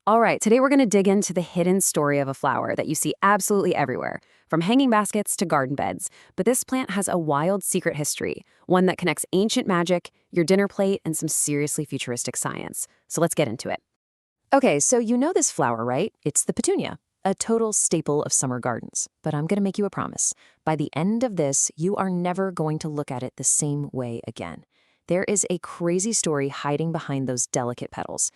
All right, today we're going to dig into the hidden story of a flower that you see absolutely everywhere, from hanging baskets to garden beds. But this plant has a wild secret history, one that connects ancient magic, your dinner plate, and some seriously futuristic science. So let's get into it. Okay, so you know this flower, right? It's the petunia, a total staple of summer gardens. But I'm going to make you a promise. By the end of this, you are never going to look at it the same way again. There is a crazy story hiding behind those delicate petals.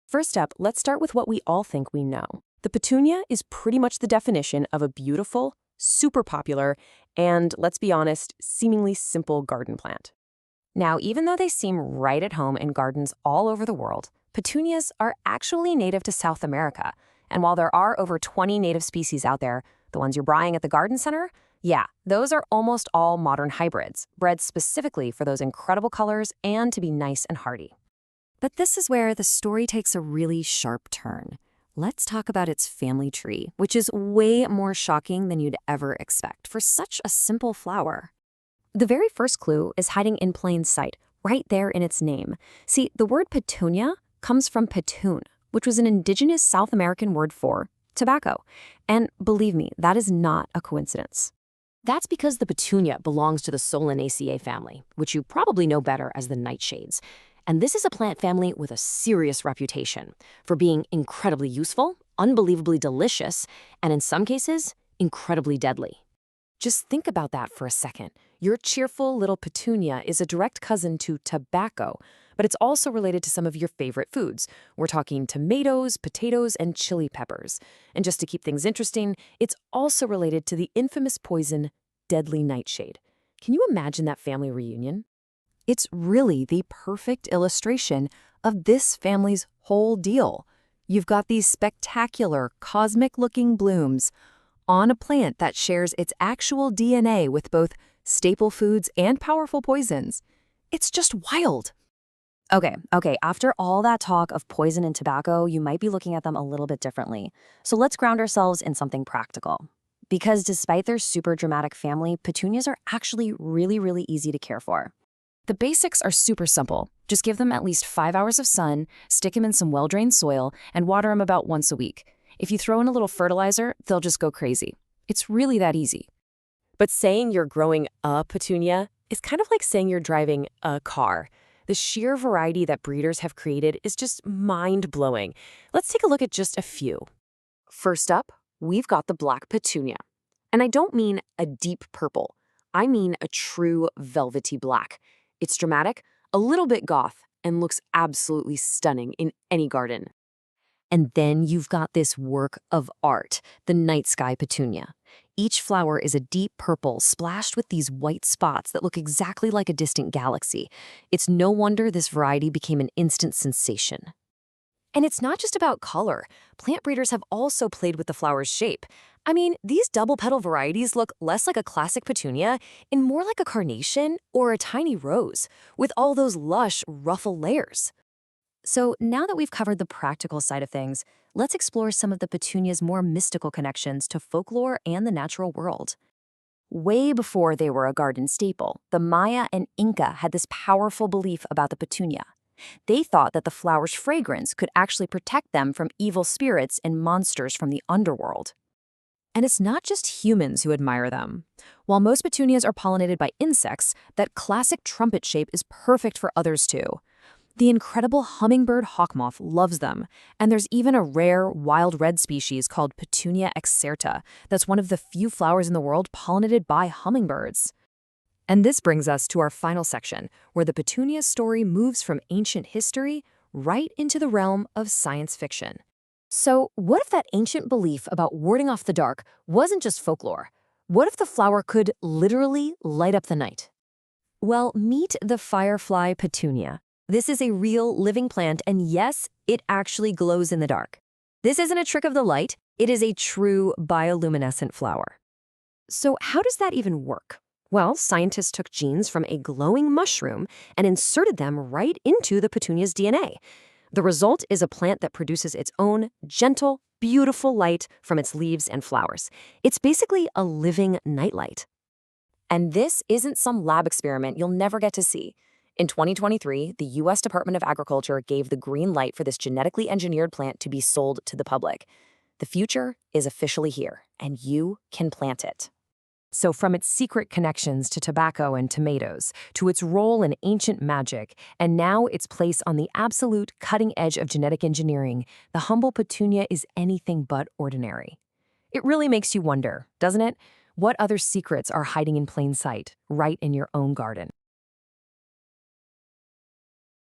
First up, let's start with what we all think we know. The petunia is pretty much the definition of a beautiful, super popular, and, let's be honest, seemingly simple garden plant. Now, even though they seem right at home in gardens all over the world, petunias are actually native to South America. And while there are over 20 native species out there, the ones you're buying at the garden center, yeah, those are almost all modern hybrids, bred specifically for those incredible colors and to be nice and hardy. But this is where the story takes a really sharp turn. Let's talk about its family tree, which is way more shocking than you'd ever expect for such a simple flower. The very first clue is hiding in plain sight, right there in its name. See, the word petunia comes from petun, which was an indigenous South American word for tobacco. And believe me, that is not a coincidence. That's because the petunia belongs to the Solanaceae family, which you probably know better as the nightshades. And this is a plant family with a serious reputation for being incredibly useful, unbelievably delicious, and in some cases, incredibly deadly. Just think about that for a second. Your cheerful little petunia is a direct cousin to tobacco, but it's also related to some of your favorite foods. We're talking tomatoes, potatoes, and chili peppers. And just to keep things interesting, it's also related to the infamous poison, deadly nightshade. Can you imagine that family reunion? It's really the perfect illustration of this family's whole deal. You've got these spectacular, cosmic-looking blooms on a plant that shares its actual DNA with both staple foods and powerful poisons. It's just wild. Okay, after all that talk of poison and tobacco, you might be looking at them a little bit differently. So let's ground ourselves in something practical. Because despite their super dramatic family, petunias are actually really easy to care for. The basics are super simple. Just give them at least 5 hours of sun, stick them in some well-drained soil, and water them about once a week. If you throw in a little fertilizer, they'll just go crazy. It's really that easy. But saying you're growing a petunia is kind of like saying you're driving a car. The sheer variety that breeders have created is just mind-blowing. Let's take a look at just a few. First up, we've got the black petunia. And I don't mean a deep purple. I mean a true velvety black. It's dramatic, a little bit goth, and looks absolutely stunning in any garden. And then you've got this work of art, the night sky petunia. Each flower is a deep purple splashed with these white spots that look exactly like a distant galaxy. It's no wonder this variety became an instant sensation. And it's not just about color. Plant breeders have also played with the flower's shape. I mean, these double-petal varieties look less like a classic petunia and more like a carnation or a tiny rose, with all those lush, ruffle layers. So now that we've covered the practical side of things, let's explore some of the petunia's more mystical connections to folklore and the natural world. Way before they were a garden staple, the Maya and Inca had this powerful belief about the petunia. They thought that the flower's fragrance could actually protect them from evil spirits and monsters from the underworld. And it's not just humans who admire them. While most petunias are pollinated by insects, that classic trumpet shape is perfect for others too. The incredible hummingbird hawkmoth loves them, and there's even a rare, wild red species called Petunia excerta that's one of the few flowers in the world pollinated by hummingbirds. And this brings us to our final section, where the petunia story moves from ancient history right into the realm of science fiction. So what if that ancient belief about warding off the dark wasn't just folklore? What if the flower could literally light up the night? Well, meet the Firefly petunia. This is a real living plant, and yes, it actually glows in the dark. This isn't a trick of the light, it is a true bioluminescent flower. So how does that even work? Well, scientists took genes from a glowing mushroom and inserted them right into the petunia's DNA. The result is a plant that produces its own gentle, beautiful light from its leaves and flowers. It's basically a living nightlight. And this isn't some lab experiment you'll never get to see. In 2023, the U.S. Department of Agriculture gave the green light for this genetically engineered plant to be sold to the public. The future is officially here, and you can plant it. So from its secret connections to tobacco and tomatoes, to its role in ancient magic, and now its place on the absolute cutting edge of genetic engineering, the humble Petunia is anything but ordinary. It really makes you wonder, doesn't it? What other secrets are hiding in plain sight, right in your own garden?